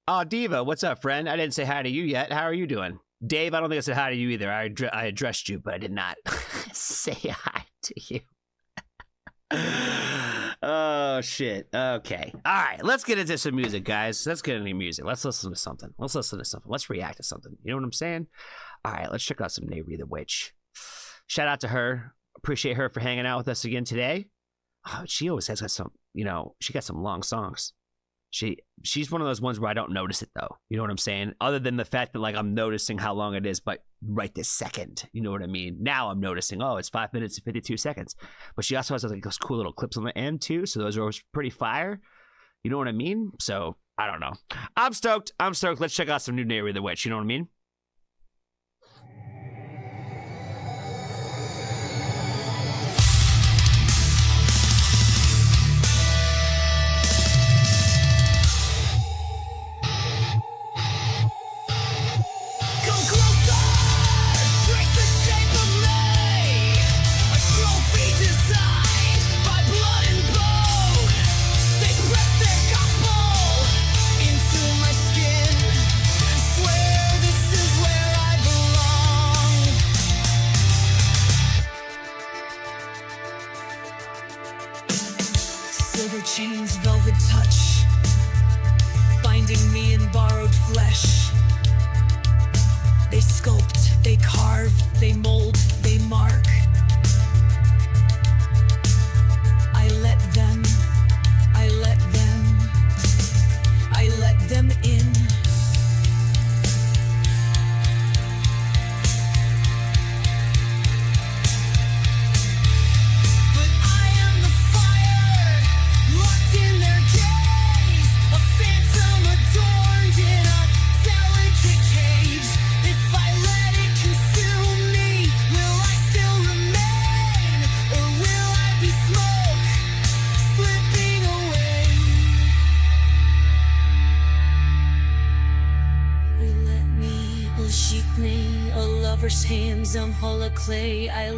Oh, Diva, what's up, friend? I didn't say hi to you yet. How are you doing? Dave, I don't think I said hi to you either. I addressed you, but I did not say hi to you. Oh, shit. Okay. All right, let's get into some music, guys. Let's get into music. Let's listen to something. Let's react to something. You know what I'm saying? All right, let's check out some Nayri the Witch. Shout out to her. Appreciate her for hanging out with us again today. Oh, she always has got some, she got some long songs. She's one of those ones where I don't notice it, though. You know what I'm saying? Other than the fact that, like, I'm noticing how long it is, but right this second. You know what I mean? Now I'm noticing, oh, it's 5 minutes and 52 seconds. But she also has, like, those cool little clips on the end, too. So those are always pretty fire. You know what I mean? So, I don't know. I'm stoked. Let's check out some new Nayri the Witch. You know what I mean? Silver chains, velvet touch, binding me in borrowed flesh. They sculpt, they carve, they mold, they mark. I let them in. Hands on hollow clay, I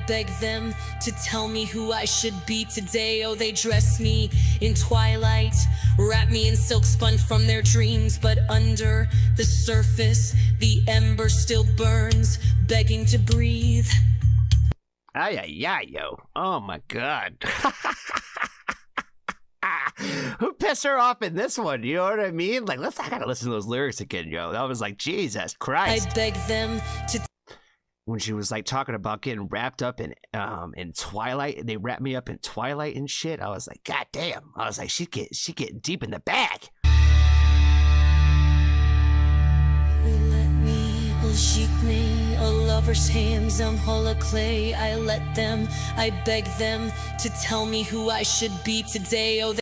beg them to tell me who I should be today. Oh, they dress me in twilight, wrap me in silk spun from their dreams, but under the surface, the ember still burns, begging to breathe. Ay, ay, ay, yo. Oh, my God. Who pissed her off in this one? You know what I mean? Like, I gotta listen to those lyrics again, yo. That was like, Jesus Christ. I beg them to. When she was like talking about getting wrapped up in Twilight, they wrapped me up in Twilight and shit. I was like, God damn. I was like, she getting deep in the bag. Sheik me, a lover's hands on hollow clay. I beg them to tell me who I should be today. Oh,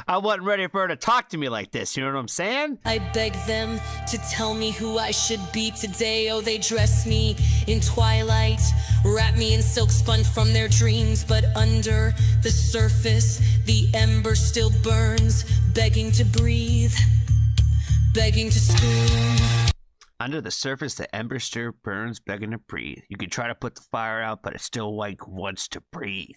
I wasn't ready for her to talk to me like this, you know what I'm saying? I beg them to tell me who I should be today. Oh, they dress me in twilight, wrap me in silk spun from their dreams, but under the surface, the ember still burns, begging to breathe, begging to scream. Under the surface, the ember still burns, begging to breathe. You can try to put the fire out, but it still like wants to breathe.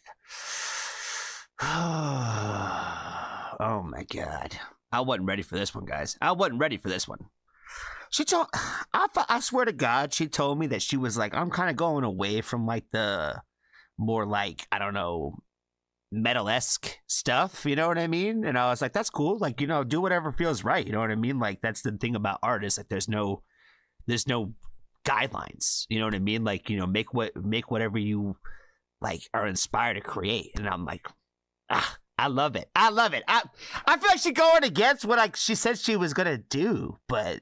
Oh my God. I wasn't ready for this one, guys. I wasn't ready for this one. I swear to God, she told me that she was like, I'm kind of going away from like the more like, I don't know, metal-esque stuff, you know what I mean? And I was like, that's cool. Like, do whatever feels right. You know what I mean? Like, that's the thing about artists. Like, there's no guidelines. You know what I mean? Like, make whatever you like are inspired to create. And I'm like, I love it. I love it. I feel like she's going against what she said she was gonna do, but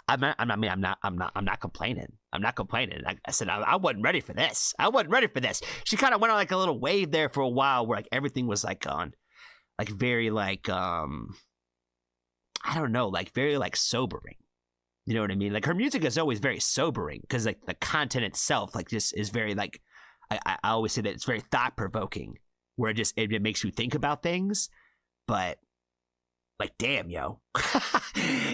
I'm not complaining. I'm not complaining. I said I wasn't ready for this. She kind of went on like a little wave there for a while, where like everything was like on, like very like I don't know, like very like sobering. You know what I mean? Like her music is always very sobering because like the content itself like just is very like I always say that it's very thought provoking. Where it makes you think about things, but like, damn, yo,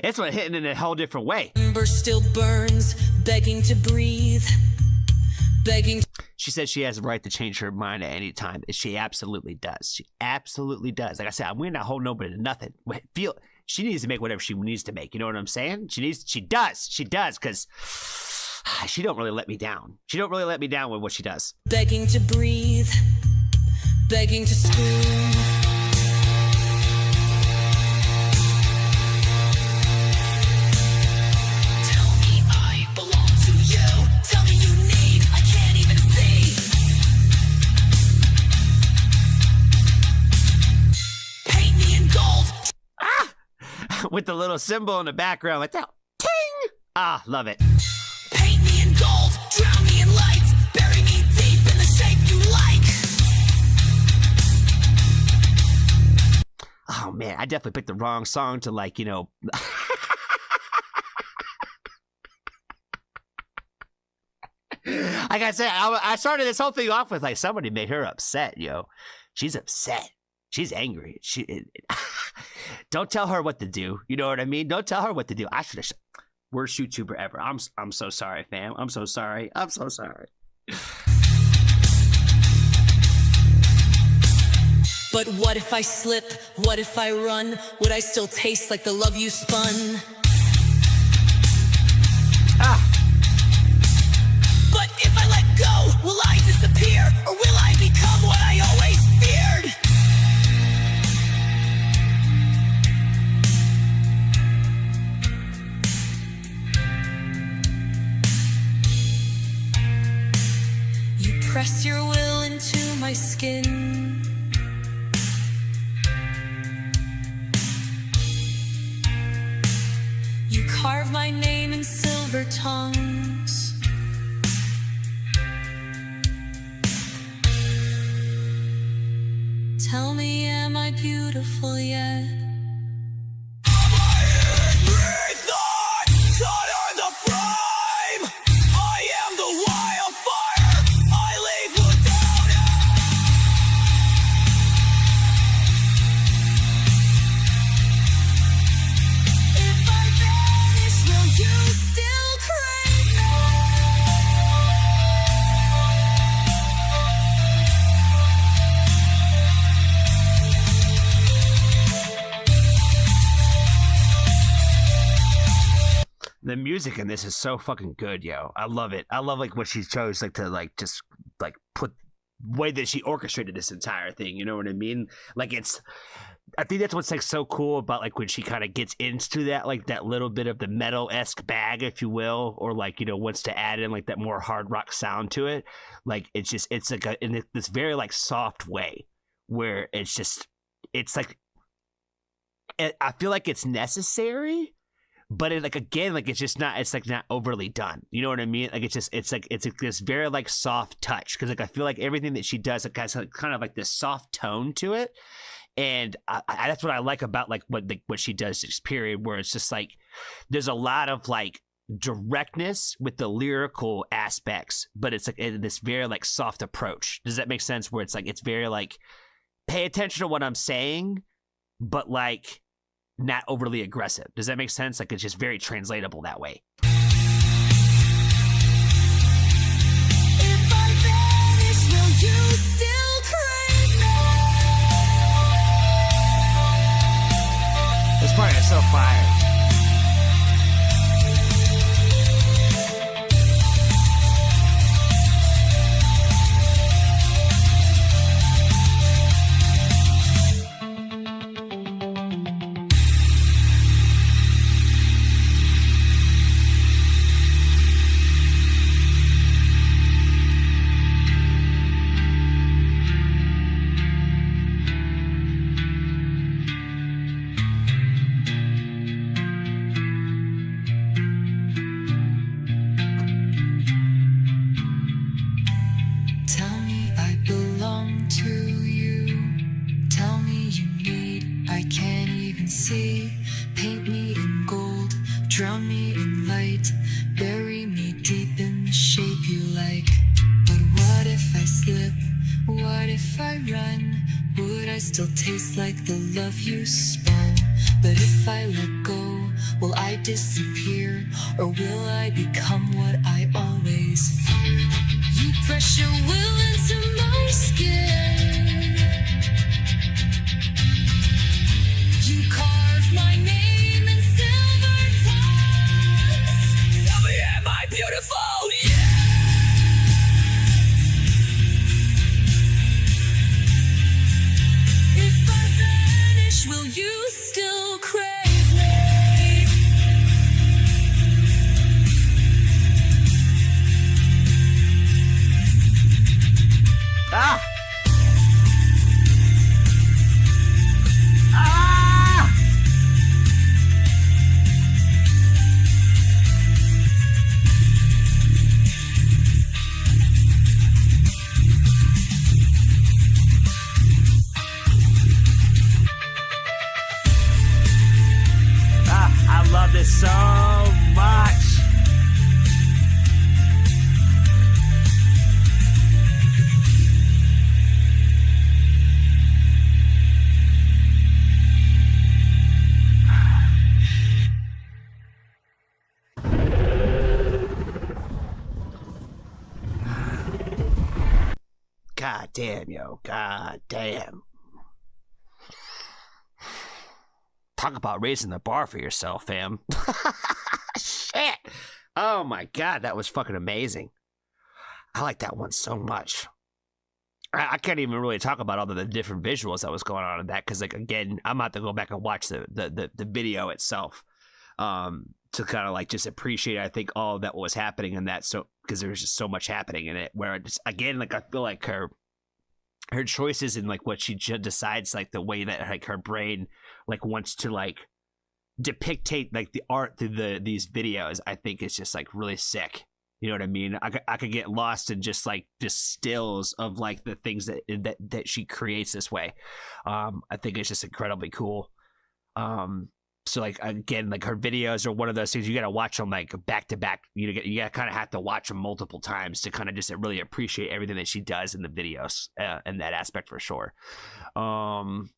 it's what hitting in a whole different way. Ember still burns, begging to breathe, begging. she says she has the right to change her mind at any time. She absolutely does. She absolutely does. Like I said, we're not holding nobody to nothing. She needs to make whatever she needs to make. You know what I'm saying? She does, because she don't really let me down. She don't really let me down with what she does. Begging to breathe, begging to scream. Tell me I belong to you. Tell me you need, I can't even see. Paint me in gold. Ah! With the little symbol in the background like that. Ting! Ah, love it. Paint me in gold, drown me in light, bury me deep in the shape you like. Oh man, I definitely picked the wrong song to like, you know. Like I said, I started this whole thing off with like somebody made her upset, yo. She's upset. She's angry. Don't tell her what to do. You know what I mean? Don't tell her what to do. I should have. Worst YouTuber ever. I'm so sorry, fam. I'm so sorry. I'm so sorry. But what if I slip? What if I run? Would I still taste like the love you spun? Ah. But if I let go, will I disappear? Or will I become what I always feared? You press your will into my skin. You carve my name in silver tongues. Tell me, am I beautiful yet? The music in this is so fucking good, yo. I love it. I love like what she chose like to like just like put way that she orchestrated this entire thing. You know what I mean? Like I think that's what's like so cool about like when she kind of gets into that like that little bit of the metal-esque bag, if you will, or like, you know, wants to add in like that more hard rock sound to it. Like it's like in this very like soft way where it's like I feel like it's necessary. But it, like again, like it's just not. It's like not overly done. You know what I mean? Like it's like this very like soft touch because like I feel like everything that she does, it has like, kind of like this soft tone to it, and that's what I like about like what she does this period where it's just like there's a lot of like directness with the lyrical aspects, but it's like in this very like soft approach. Does that make sense? Where it's like it's very like pay attention to what I'm saying, but like not overly aggressive. Does that make sense? Like it's just very translatable that way. If I vanish, will you still crave me? This part is so fire. Drown me in light, bury me deep in the shape you like. But what if I slip? What if I run? Would I still taste like the love you spun? But if I let go, will I disappear? Or will I become what I always feared? You Press your will into my skin. You carve my name in silver tongues. Tell me, am I beautiful? Yeah. If I vanish, will you still crave me? Ah! Ah! Ah, I love this so much. God damn, yo. God damn. Talk about raising the bar for yourself, fam. Shit. Oh my God, that was fucking amazing. I like that one so much. I can't even really talk about all of the different visuals that was going on in that because, like, again, I'm about to go back and watch the video itself to kind of like just appreciate, I think, all that was happening in that. So because there was just so much happening in it, where it just, again, like I feel like her choices and like what she decides, like the way that like her brain like wants to like depictate like the art through these videos, I think is just like really sick. You know what I mean? I could get lost in just like just stills of like the things that she creates this way. I think it's just incredibly cool. So like again, like her videos are one of those things you got to watch them like back to back. You got kind of have to watch them multiple times to kind of just really appreciate everything that she does in the videos in that aspect for sure. I'm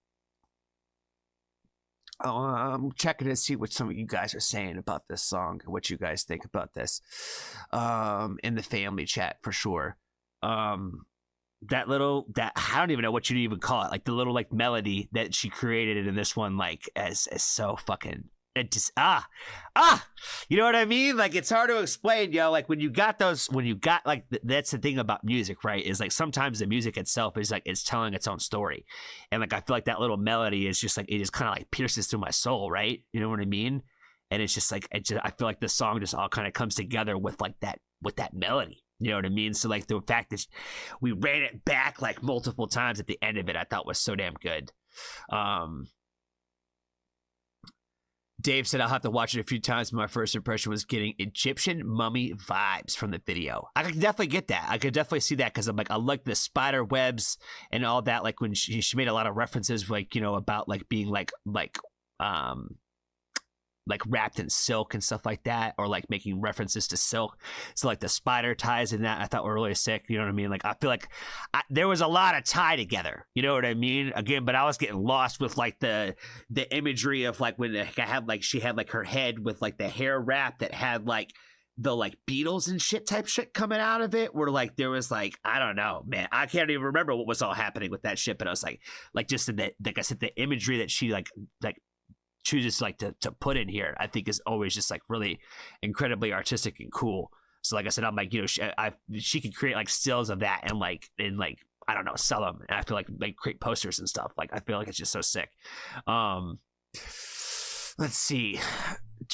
checking to see what some of you guys are saying about this song, what you guys think about this in the family chat for sure. That I don't even know what you'd even call it, like the little like melody that she created in this one, like as so fucking, it just you know what I mean? Like it's hard to explain, yo. Like when you got like that's the thing about music, right? Is like sometimes the music itself is like it's telling its own story, and like I feel like that little melody is just like it just kind of like pierces through my soul, right? You know what I mean? And it's just like I feel like the song just all kind of comes together with like that melody. You know what I mean? So like the fact that we ran it back like multiple times at the end of it, I thought was so damn good. Dave said I'll have to watch it a few times. My first impression was getting Egyptian mummy vibes from the video. I could definitely get that. I could definitely see that because I'm like I like the spider webs and all that. Like when she made a lot of references, like you know about like being like wrapped in silk and stuff like that, or like making references to silk. So like the spider ties in that I thought were really sick. You know what I mean? Like I feel like there was a lot of tie together. You know what I mean? Again, but I was getting lost with like the imagery of like when she had like her head with like the hair wrap that had like the like beetles and shit type shit coming out of it, where like there was like I don't know, man, I can't even remember what was all happening with that shit. But I was like just in the, like I said, the imagery that she like chooses like to put in here, I think is always just like really incredibly artistic and cool. So like I said, I'm like, you know, she could create like stills of that and like I don't know, sell them. And I feel like create posters and stuff. Like I feel like it's just so sick. Let's see.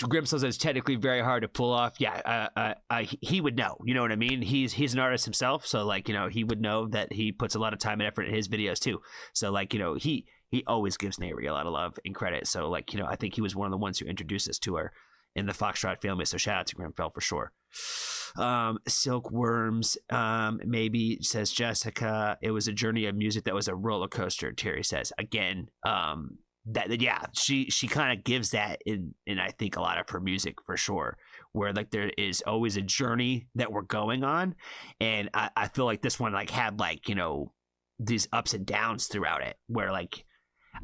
Grim says it's technically very hard to pull off. Yeah, he would know. You know what I mean? He's an artist himself, so like you know he would know that he puts a lot of time and effort in his videos too. So like you know he always gives Nayri a lot of love and credit. So like you know I think he was one of the ones who introduced us to her in the Foxtrot family. So shout out to Grimfell for sure. Silkworms, maybe says Jessica. It was a journey of music that was a roller coaster. Terry says again. That yeah, she kind of gives that in I think a lot of her music for sure, where like there is always a journey that we're going on, and I feel like this one like had like you know these ups and downs throughout it, where like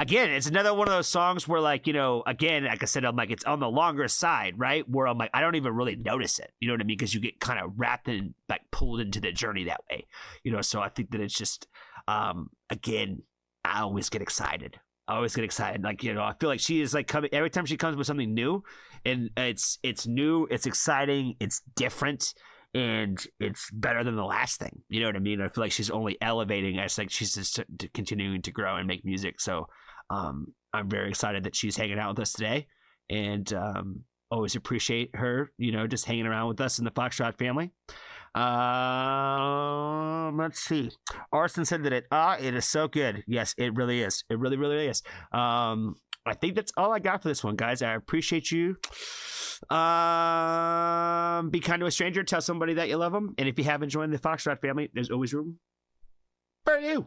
again, it's another one of those songs where, like, you know, again, like I said, I'm like, it's on the longer side, right? Where I'm like, I don't even really notice it. You know what I mean? Because you get kind of wrapped and like pulled into the journey that way. You know, so I think that it's just, again, I always get excited. Like, you know, I feel like she is like coming every time she comes with something new, and it's new, it's exciting, it's different, and it's better than the last thing. You know what I mean? I feel like she's only elevating. I just like she's just continuing to grow and make music. So I'm very excited that she's hanging out with us today, and always appreciate her, you know, just hanging around with us in the Foxtrot family. Let's see. Arson said that it is so good. Yes, it really is. It really, really is. I think that's all I got for this one, guys. I appreciate you. Be kind to a stranger. Tell somebody that you love them. And if you haven't joined the Foxtrot family, there's always room for you.